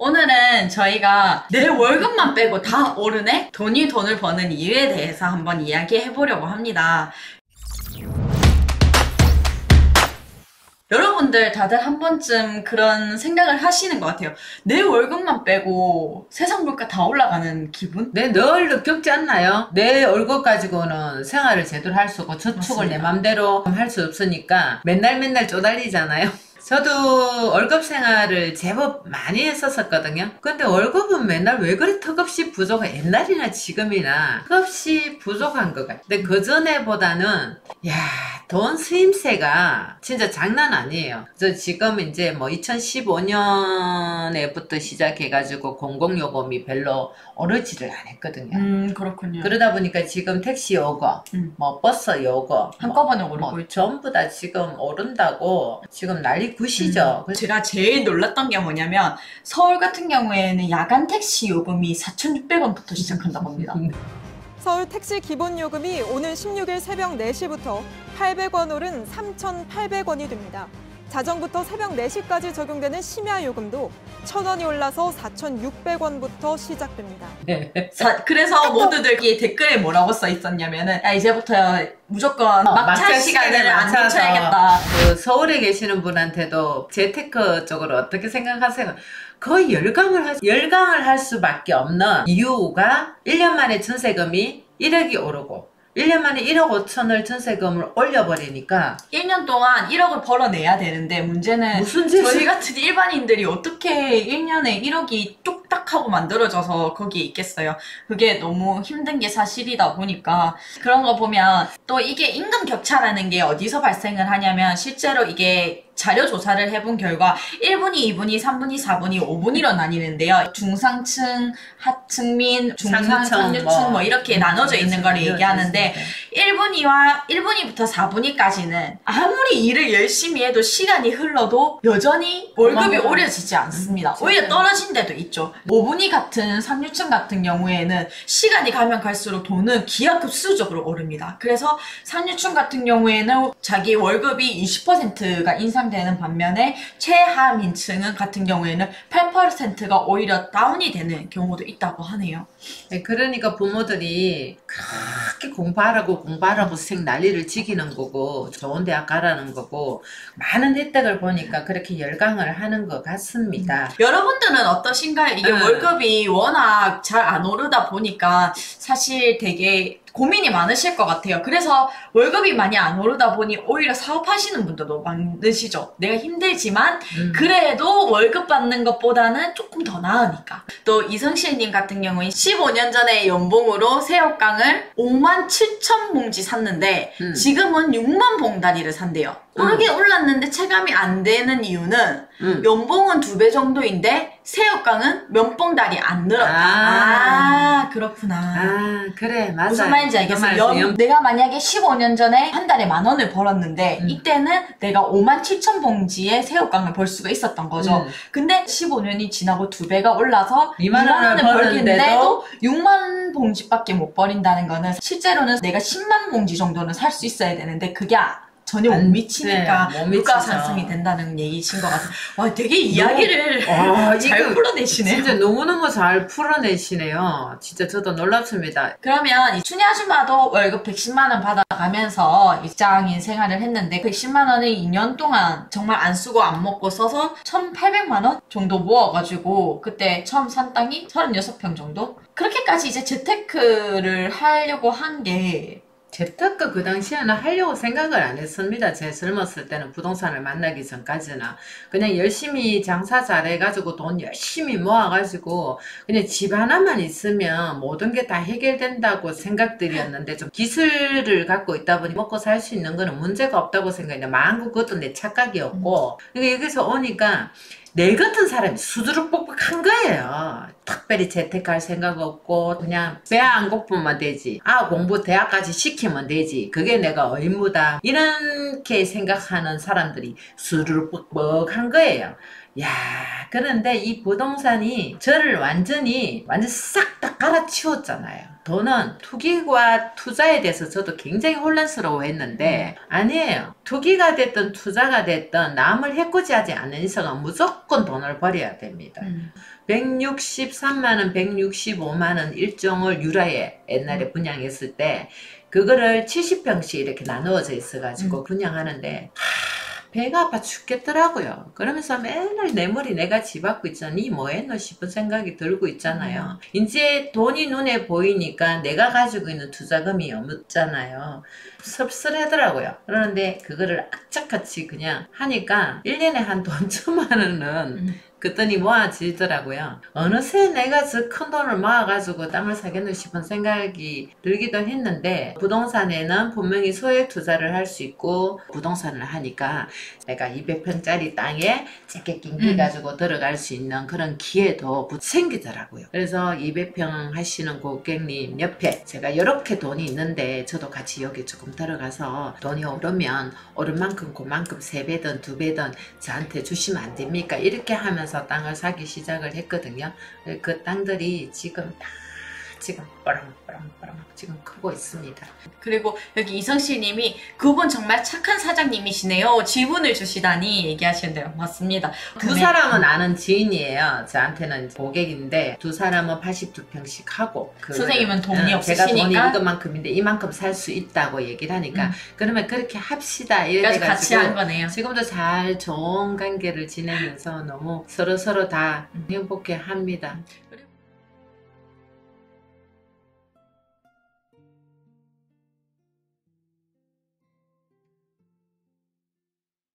오늘은 저희가 내 월급만 빼고 다 오르네? 돈이 돈을 버는 이유에 대해서 한번 이야기해 보려고 합니다. 여러분들 다들 한 번쯤 그런 생각을 하시는 것 같아요. 내 월급만 빼고 세상 물가 다 올라가는 기분? 네, 늘 느꼈지 않나요? 내 월급 가지고는 생활을 제대로 할 수 없고 저축을 맞습니다. 내 맘대로 할 수 없으니까 맨날 쪼달리잖아요. 저도 월급 생활을 제법 많이 했었거든요. 근데 월급은 맨날 왜 그리 턱없이 부족해? 옛날이나 지금이나 턱없이 부족한 것 같아요. 근데 그 전에보다는 돈 수임세가 진짜 장난 아니에요. 그래서 지금 이제 뭐 2015년에부터 시작해가지고 공공요금이 별로 오르지를 않았거든요. 그렇군요. 그러다 보니까 지금 택시 요금, 뭐 버스 요금 한꺼번에 오르고 있죠. 전부 다 지금 오른다고 지금 난리 굿이죠. 제가 제일 놀랐던 게 뭐냐면 서울 같은 경우에는 야간 택시 요금이 4,600원부터 시작한다고 합니다. 서울 택시 기본요금이 오는 16일 새벽 4시부터 800원 오른 3,800원이 됩니다. 자정부터 새벽 4시까지 적용되는 심야요금도 1,000원이 올라서 4,600원부터 시작됩니다. 그래서 모두들 댓글에 뭐라고 써 있었냐면은 이제부터 무조건 막차 시간을 안 놓쳐야겠다. 그 서울에 계시는 분한테도 재테크 쪽으로 어떻게 생각하세요? 거의 열강을 할 수밖에 없는 이유가 1년 만에 전세금이 1억이 오르고 1년 만에 1억 5천을 전세금을 올려버리니까 1년 동안 1억을 벌어내야 되는데 문제는 저희 같은 일반인들이 어떻게 1년에 1억이 뚝딱 하고 만들어져서 거기에 있겠어요. 그게 너무 힘든 게 사실이다 보니까 그런 거 보면 또 이게 임금 격차라는 게 어디서 발생을 하냐면 실제로 이게 자료 조사를 해본 결과 1분위, 2분위, 3분위, 4분위, 5분위로 나뉘는데요. 중상층, 하층민, 중상, 상류층 뭐 이렇게 나눠져 있는 걸 얘기하는데 1분위부터 4분위까지는 아무리 일을 열심히 해도 시간이 흘러도 여전히 월급이 오려지지 않습니다. 오히려 떨어진 데도 있죠. 5분위 같은 상류층 같은 경우에는 시간이 가면 갈수록 돈은 기하급수적으로 오릅니다. 그래서 상류층 같은 경우에는 자기 월급이 20%가 인상되는 반면에 최하민층은 같은 경우에는 8%가 오히려 다운이 되는 경우도 있다고 하네요. 네, 그러니까 부모들이 그렇게 공부하라고 생 난리를 지기는 거고 좋은 대학 가라는 거고 많은 혜택을 보니까 그렇게 열강을 하는 것 같습니다. 여러분들은 어떠신가요? 이게 월급이 워낙 잘 안 오르다 보니까 사실 되게 고민이 많으실 것 같아요. 그래서 월급이 많이 안 오르다 보니 오히려 사업하시는 분들도 많으시죠. 내가 힘들지만 그래도 월급 받는 것보다는 조금 더 나으니까. 또 이성실님 같은 경우는 15년 전에 연봉으로 새우깡을 57,000봉지 샀는데 지금은 6만 봉다리를 산대요. 오르긴 올랐는데 체감이 안 되는 이유는 연봉은 2배 정도인데 새우깡은 몇 봉다리 안 늘었다. 그렇구나. 그래, 맞아. 무슨 말인지 알겠어요. 내가 만약에 15년 전에 한 달에 10,000원을 벌었는데 이때는 내가 57,000봉지의 새우깡을 벌 수가 있었던 거죠. 근데 15년이 지나고 2배가 올라서 2만 원을 벌겠는데도 6만 봉지밖에 못 벌인다는 거는 실제로는 내가 10만 봉지 정도는 살 수 있어야 되는데 그게 전혀 못 미치니까 물가 상승이 된다는 얘기신 것 같아요. 와, 되게 이야기를 잘 풀어내시네요. 진짜 너무너무 잘 풀어내시네요. 진짜 저도 놀랍습니다. 그러면 이 춘희 아줌마도 월급 110만 원 받아가면서 직장인 생활을 했는데 110만 원을 2년 동안 정말 안 쓰고 안 먹고 써서 1,800만 원 정도 모아가지고 그때 처음 산 땅이 36평 정도? 그렇게까지 이제 재테크를 하려고 한 게 재테크 그 당시에는 하려고 생각을 안 했습니다. 제 젊었을 때는 부동산을 만나기 전까지는 그냥 열심히 장사 잘해가지고 돈 열심히 모아가지고 그냥 집 하나만 있으면 모든 게 다 해결된다고 생각들이었는데 좀 기술을 갖고 있다 보니 먹고 살 수 있는 거는 문제가 없다고 생각했는데 만국 그것도 내 착각이었고 여기서 오니까 내 같은 사람이 수두룩뻑뻑한 거예요. 특별히 재테크할 생각 없고 그냥 배 안 고프면 되지. 공부 대학까지 시키면 되지. 그게 내가 의무다. 이렇게 생각하는 사람들이 수두룩뻑뻑한 거예요. 그런데 이 부동산이 저를 완전히 싹 다 갈아치웠잖아요. 돈은 투기와 투자에 대해서 저도 굉장히 혼란스러워 했는데 아니에요. 투기가 됐든 투자가 됐든 남을 해코지하지 않는 이상은 무조건 돈을 벌여야 됩니다. 163만 원, 165만 원 일종을 유라에 옛날에 분양했을 때 그거를 70평씩 이렇게 나누어져 있어가지고 분양하는데 배가 아파 죽겠더라고요. 그러면서 맨날 내 머리 내가 쥐밟고 있잖아. 니 뭐했노 싶은 생각이 들고 있잖아요. 이제 돈이 눈에 보이니까 내가 가지고 있는 투자금이 없잖아요. 섭섭하더라고요. 그런데 그거를 악착같이 그냥 하니까 1년에 한 돈 1,000만 원은 그랬더니 모아지더라고요. 어느새 내가 저 큰 돈을 모아가지고 땅을 사겠노 싶은 생각이 들기도 했는데 부동산에는 분명히 소액 투자를 할 수 있고 부동산을 하니까 내가 200평짜리 땅에 짧게 낑기 가지고 들어갈 수 있는 그런 기회도 생기더라고요. 그래서 200평 하시는 고객님 옆에 제가 이렇게 돈이 있는데 저도 같이 여기 조금 들어가서 돈이 오르면 오른 만큼 그만큼 3배든 2배든 저한테 주시면 안 됩니까? 이렇게 하면서 땅을 사기 시작을 했거든요. 그 땅들이 지금 빠랑빠랑 지금 크고 있습니다. 그리고 여기 이성씨 님이 그분 정말 착한 사장님이시네요. 지분을 주시다니 얘기하시는데요. 맞습니다. 두 사람은 아는 지인이에요. 저한테는 고객인데 두 사람은 82평씩 하고 선생님은 돈이 제가 없으시니까 돈이 이것만큼인데 이만큼 살 수 있다고 얘기를 하니까 그러면 그렇게 합시다 그래서 같이 한 거네요. 지금도 잘 좋은 관계를 지내면서 너무 서로 다 행복해 합니다. 그리고